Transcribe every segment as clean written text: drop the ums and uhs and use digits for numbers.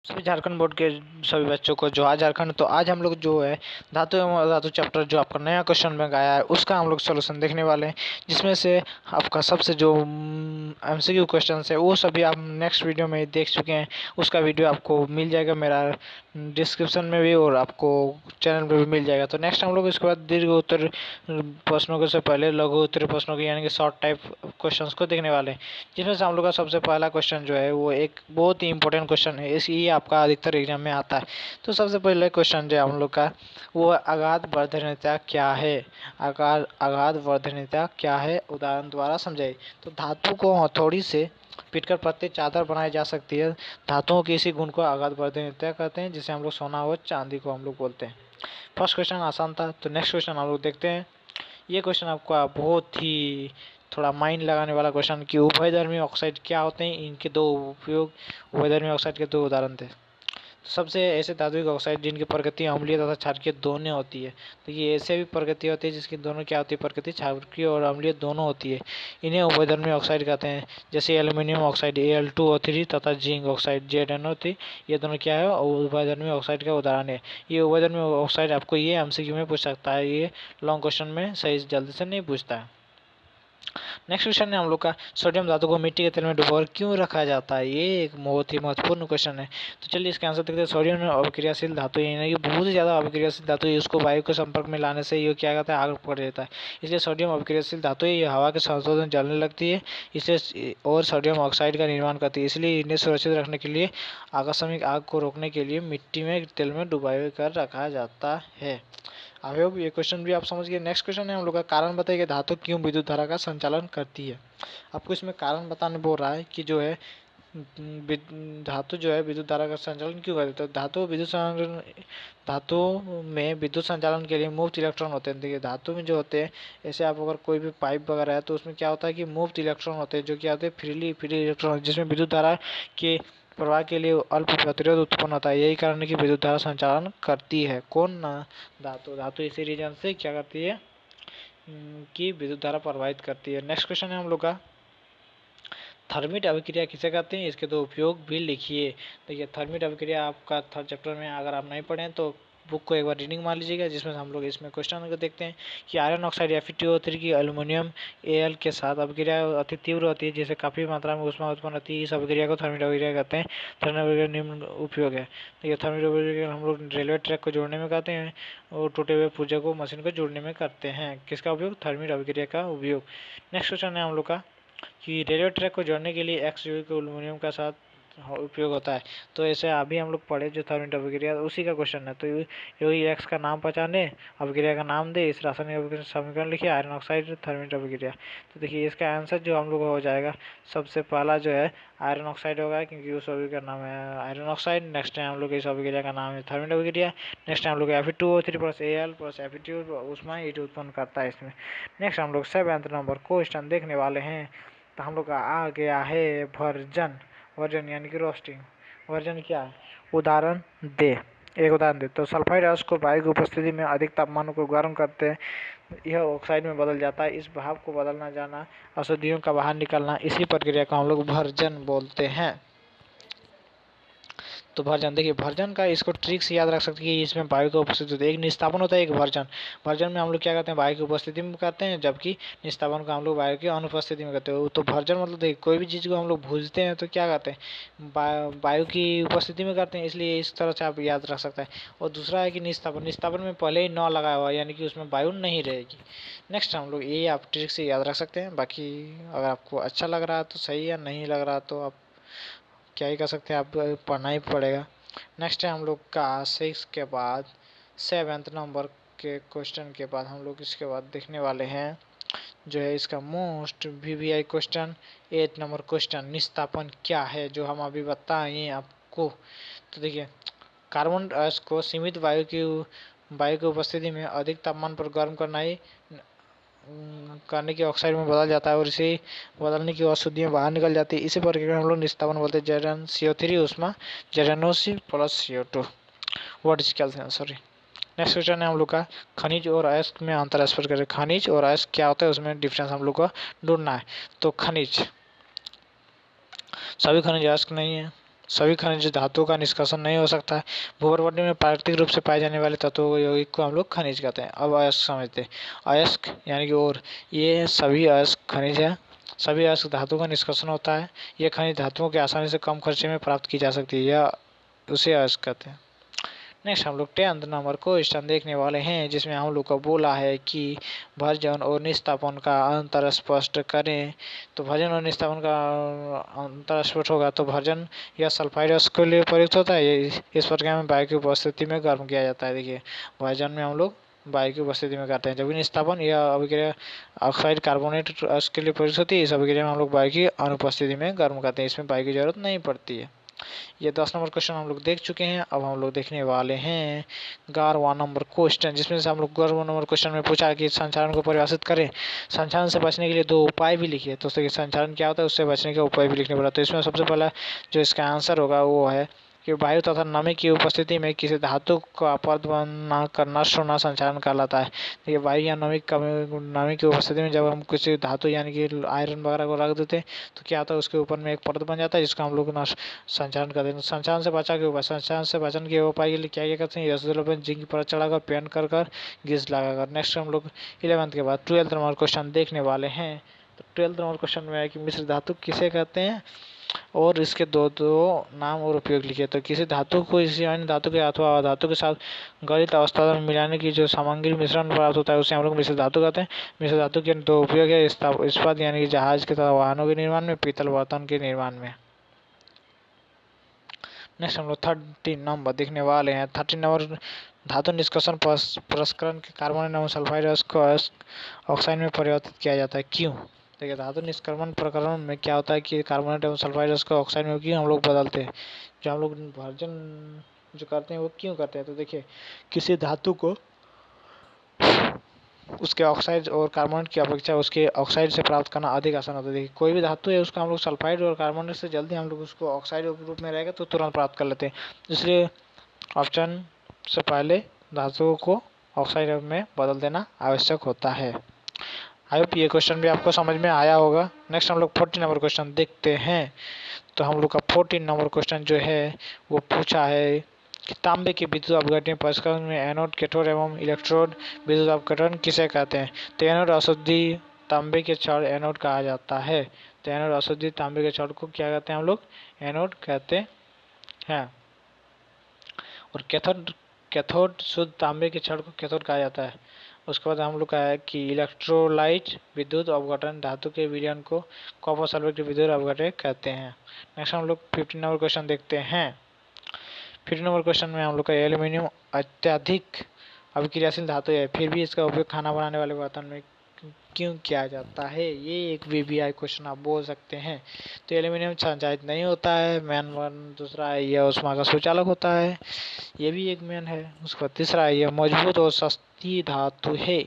सभी झारखंड बोर्ड के सभी बच्चों को जोहार झारखंड। तो आज हम लोग जो है धातु एवं अधातु चैप्टर जो आपका नया क्वेश्चन बैंक आया है उसका हम लोग सोल्यूशन देखने वाले हैं, जिसमें से आपका सबसे जो एमसीक्यू क्वेश्चन है वो सभी आप नेक्स्ट वीडियो में देख चुके हैं। उसका वीडियो आपको मिल जाएगा मेरा डिस्क्रिप्शन में भी और आपको चैनल पर भी मिल जाएगा। तो नेक्स्ट हम लोग इसके बाद दीर्घ उत्तर प्रश्नों के से पहले लघु उत्तर प्रश्नों के यानी कि शॉर्ट टाइप क्वेश्चंस को देखने वाले हैं, जिसमें से हम लोग का सबसे पहला क्वेश्चन जो है वो एक बहुत ही इंपॉर्टेंट क्वेश्चन है, इसलिए आपका अधिकतर एग्जाम में आता है। तो सबसे पहले क्वेश्चन जो है हम लोग का वो अगाध वर्धनीयता क्या है। अगाध वर्धनीयता क्या है, उदाहरण द्वारा समझाइए। तो धातु को हथौड़ी से पीटकर पत्ते चादर बनाई जा सकती है। धातुओं के इसी गुण को अगाध वर्धनीयता कहते हैं, जिसे हम लोग सोना और चांदी को हम लोग बोलते हैं। फर्स्ट क्वेश्चन आसान था। तो नेक्स्ट क्वेश्चन हम लोग देखते हैं। ये क्वेश्चन आपका बहुत ही थोड़ा माइंड लगाने वाला क्वेश्चन कि उभयधर्मी ऑक्साइड क्या होते हैं, इनके दो उपयोग। उभयधर्मी ऑक्साइड के दो उदाहरण थे। तो सबसे ऐसे धातुविक ऑक्साइड जिनकी प्रकृति अम्लीय तथा क्षारकीय दोनों होती है। तो ये ऐसे भी प्रकृति होती है जिसकी दोनों क्या होती है, प्रकृति क्षारकीय और अम्लीय दोनों होती है। इन्हें उभयधर्मी ऑक्साइड कहते हैं। जैसे एल्यूमिनियम ऑक्साइड Al2O3 तथा जिंक ऑक्साइड ZnO3, ये दोनों क्या है, उभयधर्मी ऑक्साइड का उदाहरण है। ये उभयधर्मी ऑक्साइड आपको ये एमसीक्यू में पूछ सकता है, ये लॉन्ग क्वेश्चन में सही जल्दी से नहीं पूछता है। नेक्स्ट क्वेश्चन है हम लोग का, सोडियम धातु को मिट्टी के तेल में डुबोकर क्यों रखा जाता है। ये एक बहुत ही महत्वपूर्ण क्वेश्चन है। तो चलिए इसका आंसर देखते हैं। सोडियम अभिक्रियाशील धातु यानी कि बहुत ही ज़्यादा अभिक्रियाशील धातु है, उसको वायु के संपर्क में लाने से ये क्या कहता है, आग पकड़ लेता है। इसलिए सोडियम अभिक्रियाशील धातु है, ये हवा के संशोधन जलने लगती है इसे और सोडियम ऑक्साइड का निर्माण करती है। इसलिए इन्हें सुरक्षित रखने के लिए आकस्मिक आग को रोकने के लिए मिट्टी में तेल में डुबाए कर रखा जाता है। आई होप ये क्वेश्चन भी आप समझ गए। नेक्स्ट क्वेश्चन है हम लोग का, कारण बताइए कि धातु क्यों विद्युत धारा का संचालन करती है। आपको इसमें कारण बताने बोल रहा है कि जो है धातु जो है विद्युत धारा का संचालन क्यों करती है। तो धातु में विद्युत संचालन के लिए मुफ्त इलेक्ट्रॉन होते हैं। देखिए धातु में जो होते हैं, ऐसे आप अगर कोई भी पाइप वगैरह है तो उसमें क्या होता है कि मुफ्त इलेक्ट्रॉन होते हैं, जो क्या होते हैं फ्री इलेक्ट्रॉन, जिसमें विद्युत धारा के प्रवाह के लिए अल्प प्रतिरोध उत्पन्न होता है। यही कारण है कि विद्युत धारा संचालन करती है। कौन ना, धातु इसी रीजन से क्या करती है कि विद्युत धारा प्रवाहित करती है। नेक्स्ट क्वेश्चन है हम लोग का, थर्मिट अभिक्रिया किसे कहते हैं, इसके दो उपयोग भी लिखिए। देखिए थर्मिट अभिक्रिया आपका थर्ड चैप्टर में अगर आप नहीं पढ़ें तो बुक को एक बार रीडिंग मार लीजिएगा, जिसमें हम लोग इसमें क्वेश्चन को देखते हैं कि आयरन ऑक्साइड Fe2O3 की एल्यूमिनियम Al के साथ अभिक्रिया अति तीव्र होती है, जिससे काफ़ी मात्रा में ऊष्मा उत्पन्न होती है। इस अभिक्रिया को थर्मिट अभिक्रिया कहते हैं। थर्मिट अभिक्रिया निम्न उपयोग है। देखिए थर्मिट अभिक्रिया हम लोग रेलवे ट्रैक को जोड़ने में करते हैं और टूटे हुए पुर्जे को मशीन को जोड़ने में करते हैं। किसका उपयोग, थर्मिट अभिक्रिया का उपयोग। नेक्स्ट क्वेश्चन है हम लोग का कि रेलवे ट्रैक को जोड़ने के लिए XUV एल्यूमिनियम का साथ उपयोग होता है। तो ऐसे अभी हम लोग पढ़े जो थर्मिट अभिक्रिया उसी का क्वेश्चन है। तो यही एक्स का नाम पहचाने, अभिक्रिया का नाम दे, इस रासायनिक समीकरण लिखिए, आयरन ऑक्साइड थर्मिट अभिक्रिया। तो देखिए इसका आंसर जो हम लोग हो जाएगा, सबसे पहला जो है आयरन ऑक्साइड होगा, क्योंकि उस अभिक्रिया का नाम है आयरन ऑक्साइड। नेक्स्ट टाइम हम लोग इस अभिक्रिया का नाम है थर्मिट अभिक्रिया। नेक्स्ट टाइम हम लोग Fe2O3 plus Al plus Fe2 उसमें हीट उत्पन्न करता है इसमें। नेक्स्ट हम लोग 7th नंबर क्वेश्चन देखने वाले हैं। तो हम लोग का आ गया है वर्जन। वर्जन यानी कि रोस्टिंग। वर्जन क्या है, उदाहरण दे, एक उदाहरण दे। तो सल्फाइड रस को वायु की उपस्थिति में अधिक तापमान को गर्म करते हैं, यह ऑक्साइड में बदल जाता है। इस भाप को बदलना जाना, अशुद्धियों का बाहर निकलना, इसी प्रक्रिया को हम लोग भर्जन बोलते हैं। तो भर्जन, देखिए भर्जन का इसको ट्रिक से याद रख सकते हैं कि इसमें वायु की उपस्थिति होती है। एक निस्तापन होता है, एक भर्जन। भर्जन में हम लोग क्या करते हैं, वायु की उपस्थिति में करते हैं, जबकि निस्तापन का हम लोग वायु की अनुपस्थिति में करते हैं। तो भर्जन मतलब देखिए कोई भी चीज़ को हम लोग भूजते हैं तो क्या करते हैं, वायु की उपस्थिति में करते हैं, इसलिए इस तरह से आप याद रख सकते हैं। और दूसरा है कि निस्तापन, निस्तापन में पहले ही न लगाया हुआ, यानी कि उसमें वायु नहीं रहेगी। नेक्स्ट हम लोग ये आप ट्रिक से याद रख सकते हैं। बाकी अगर आपको अच्छा लग रहा है तो सही है, नहीं लग रहा तो आप क्या ही कर सकते हैं, आप पढ़ना ही पड़ेगा। नेक्स्ट है हम लोग का 6 के बाद 7th नंबर के क्वेश्चन के बाद हम लोग इसके बाद देखने वाले हैं जो है इसका most VVI question 8 number question, निस्तापन क्या है, जो हम अभी बताएं आपको। तो देखिए कार्बन गैस को सीमित वायु की उपस्थिति में अधिक तापमान पर गर्म करने की ऑक्साइड में बदल जाता है और इसे बदलने की अशुद्धियाँ बाहर निकल जाती है। इसी प्रक्रिया हम लोग निस्तापन बोलते हैं। ZnCO3 उसमें ZnOC plus CO2 what is calcium, sorry. Next question है हम लोग का, खनिज और अयस्क में अंतर स्पष्ट करें। खनिज और अयस्क क्या होता है, उसमें डिफरेंस हम लोग को ढूंढना है। तो खनिज, सभी खनिज अयस्क नहीं है। सभी खनिज धातुओं का निष्कर्षण नहीं हो सकता है। भूगर्भमंडल में प्राकृतिक रूप से पाए जाने वाले तत्वों यौगिक को हम लोग खनिज कहते हैं। अब अयस्क समझते हैं। अयस्क यानी कि और ये सभी अयस्क खनिज है। सभी अयस्क धातु का निष्कर्षण होता है। ये खनिज धातुओं के आसानी से कम खर्चे में प्राप्त की जा सकती है, या उसे अयस्क कहते हैं। नेक्स्ट हम लोग 10th नंबर क्वेश्चन देखने वाले हैं, जिसमें हम लोग को बोला है कि भर्जन और निस्तापन का अंतर स्पष्ट करें। तो भर्जन और निस्तापन का अंतर स्पष्ट होगा तो भर्जन या सल्फाइड के लिए प्रयुक्त होता है। इस प्रक्रिया में वायु की उपस्थिति में गर्म किया जाता है। देखिए भर्जन में हम लोग वायु की उपस्थिति में करते हैं, जबकि निस्तापन या अभिक्रिया ऑक्साइड कार्बोनेट के लिए प्रयुक्त होती है। इस अभिक्रिया में हम लोग वायु की अनुपस्थिति में गर्म करते हैं, इसमें वायु की जरूरत नहीं पड़ती है। ये 10 नंबर क्वेश्चन हम लोग देख चुके हैं। अब हम लोग देखने वाले हैं 11वां नंबर क्वेश्चन, जिसमें से हम लोग 11वां नंबर क्वेश्चन में पूछा कि संचालन को परिभाषित करें। संचालन से बचने के लिए 2 उपाय भी लिखिए। तो संचालन क्या होता है, उससे बचने के उपाय भी लिखने पड़ा। तो इसमें सबसे पहला जो इसका आंसर होगा वो है कि वायु तथा नमी की उपस्थिति में किसी धातु का अपरदन करना होना संचालन कहलाता है। देखिए वायु या नमी की उपस्थिति में जब हम किसी धातु यानी कि आयरन वगैरह को रख देते हैं तो क्या होता है, उसके ऊपर में एक परत बन जाता है, जिसका हम लोग संचालन करते हैं। संचालन से बचा के उपाय, संचालन से बचने के उपाय के लिए क्या क्या करते हैं, जिंक की परत चढ़ाकर पेंट कर गीज लगाकर। नेक्स्ट हम लोग 11th के बाद 12th नंबर क्वेश्चन देखने वाले हैं। तो 12th नंबर क्वेश्चन में है कि मिश्र धातु किसे कहते हैं और इसके दो नाम और उपयोग लिखे। तो किसी धातु को किसी अन्य धातु के अथवा धातु के साथ गलित अवस्था में मिलाने की जो सामग्री मिश्रण प्राप्त होता है उसे हम लोग मिश्र धातु कहते हैं। मिश्र धातु के 2 उपयोग है, इस्पात यानी कि जहाज के तथा वाहनों के निर्माण में, पीतल बर्तन के निर्माण में। नेक्स्ट हम लोग 13 नंबर देखने वाले हैं। 13 नंबर धातु निष्कर्षण प्रसंस्करण के कार्बोनेट एवं सल्फाइड को ऑक्साइड में परिवर्तित किया जाता है, क्यों? देखिए धातु निष्कर्षण प्रकरण में क्या होता है कि कार्बोनेट एवं सल्फाइड को ऑक्साइड में क्यों हम लोग बदलते हैं, जो हम लोग भर्जन जो करते हैं वो क्यों करते हैं। तो देखिए किसी धातु को उसके ऑक्साइड और कार्बोनेट की अपेक्षा उसके ऑक्साइड से प्राप्त करना अधिक आसान होता है। देखिए कोई भी धातु है उसका हम लोग सल्फाइड और कार्बोनेट से जल्दी हम लोग उसको ऑक्साइड रूप में रहेगा तो तुरंत प्राप्त कर लेते हैं, इसलिए ऑप्शन से पहले धातुओं को ऑक्साइड में बदल देना आवश्यक होता है। आई होप ये क्वेश्चन भी आपको समझ में आया होगा। नेक्स्ट हम लोग 14 नंबर क्वेश्चन देखते हैं। तो हम लोग का 14 नंबर क्वेश्चन जो है वो पूछा है कि तांबे के विद्युत अपघटन प्रसंस्करण में एनोड, कैथोड एवं इलेक्ट्रोड विद्युत अपघटन किसे कहते हैं। तो एनोड अशुद्धि तांबे के छड़ एनोड कहा जाता है। तो एनोड अशुद्धि तांबे के छड़ को क्या कहते हैं हम लोग, एनोड कहते हैं। और कैथोड शुद्ध तांबे के छड़ को कैथोड कहा जाता है। उसके बाद हम लोग का है कि इलेक्ट्रोलाइट विद्युत अपघटन धातु के विलयन को कॉपर सल्फेट के विद्युत अपघटन कहते हैं। नेक्स्ट हम लोग 15 नंबर क्वेश्चन देखते हैं। 15 नंबर क्वेश्चन में हम लोग का एल्यूमिनियम अत्यधिक अभिक्रियाशील धातु है, फिर भी इसका उपयोग खाना बनाने वाले बर्तन में क्यों किया जाता है। ये एक VBI क्वेश्चन आप बोल सकते हैं। तो एल्यूमिनियम संचालित नहीं होता है, मेन वन। दूसरा है यह उष्मा का सुचालक होता है, ये भी एक मेन है। उसके बाद तीसरा है यह मजबूत और सस्ती धातु है।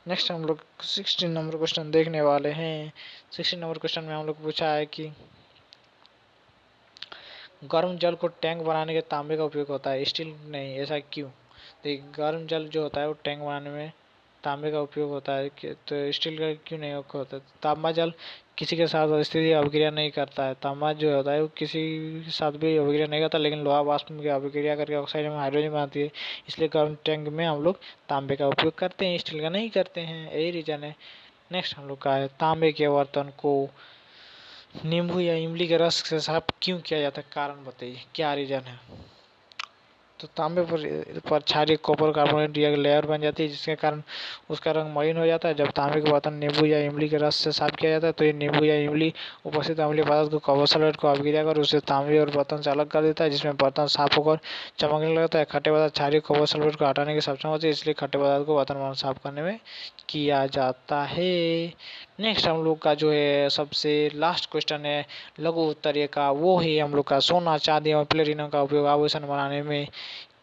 नेक्स्ट हम लोग 16 नंबर क्वेश्चन देखने वाले हैं। 16 नंबर क्वेश्चन में हम लोग पूछा है कि गर्म जल को टैंक बनाने के तांबे का उपयोग होता है, स्टील नहीं, ऐसा क्यों। देखिए गर्म जल जो होता है वो टैंक बनाने में तांबे का उपयोग होता है, तो स्टील का क्यों नहीं होता है। तांबा जल किसी के साथ स्थिति अभिक्रिया नहीं करता है। तांबा जो होता है वो किसी के साथ भी अभिक्रिया नहीं करता, लेकिन लोहा वाष्प में अभिक्रिया करके ऑक्साइड में हाइड्रोजन बनाती है, इसलिए गर्म टैंक में हम लोग तांबे का उपयोग करते हैं, स्टील का नहीं करते हैं, यही रीजन है। नेक्स्ट हम लोग का है तांबे के बर्तन को नींबू या इमली के रस से साफ क्यों किया जाता है, कारण बताइए क्या रीजन है। तो तांबे पर क्षारीय कॉपर कार्बोनेट या लेयर बन जाती है, जिसके कारण उसका रंग मलिन हो जाता है। जब तांबे के बर्तन नींबू या इमली के रस से साफ किया जाता है तो ये नींबू या इमली उपस्थित अम्लीय पदार्थ को कॉपर सल्फेट को अभिक्रिया कर उसे तांबे और बर्तन से अलग कर देता है, जिसमें बर्तन साफ होकर चमकने लगता है। खट्टे पदार्थ क्षारीय कॉपर सल्फेट को हटाने की सक्षम होती है, इसलिए खट्टे पदार्थ को बर्तन साफ करने में किया जाता है। नेक्स्ट हम लोग का जो है सबसे लास्ट क्वेश्चन है लघु उत्तरीय का, वो है हम लोग का सोना चांदी एवं प्लेटिनम का उपयोग आभूषण बनाने में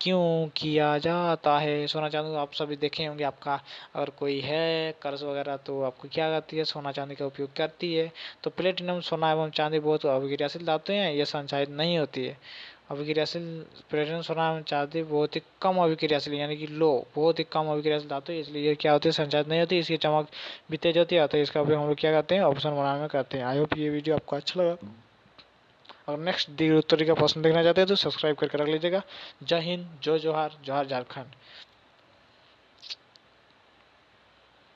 क्यों किया जाता है। सोना चांदी आप सभी देखे होंगे, आपका अगर कोई है कर्ज वगैरह तो आपको क्या करती है, सोना चांदी का उपयोग करती है। तो प्लेटिनम सोना एवं चांदी बहुत अभिक्रियाशील धातु हैं, ये संचालित नहीं होती है। अभिक्रियाशील प्लेटिनम सोना एवं चांदी बहुत ही कम अभिक्रियाशील यानी कि लो, बहुत ही कम अभिक्रियाशील धातु है, इसलिए ये क्या होती है, संचालित नहीं होती। इसकी चमक भी तेज होती है, तो इसका उपयोग हम लोग क्या करते हैं, ऑप्शन बनाने में करते हैं। आई होप ये वीडियो आपको अच्छा लगा। और नेक्स्ट दी उत्तरी का प्रश्न देखना चाहते हैं तो सब्सक्राइब करके रख लीजिएगा। जय हिंद, जय जोहार, जोहार झारखंड।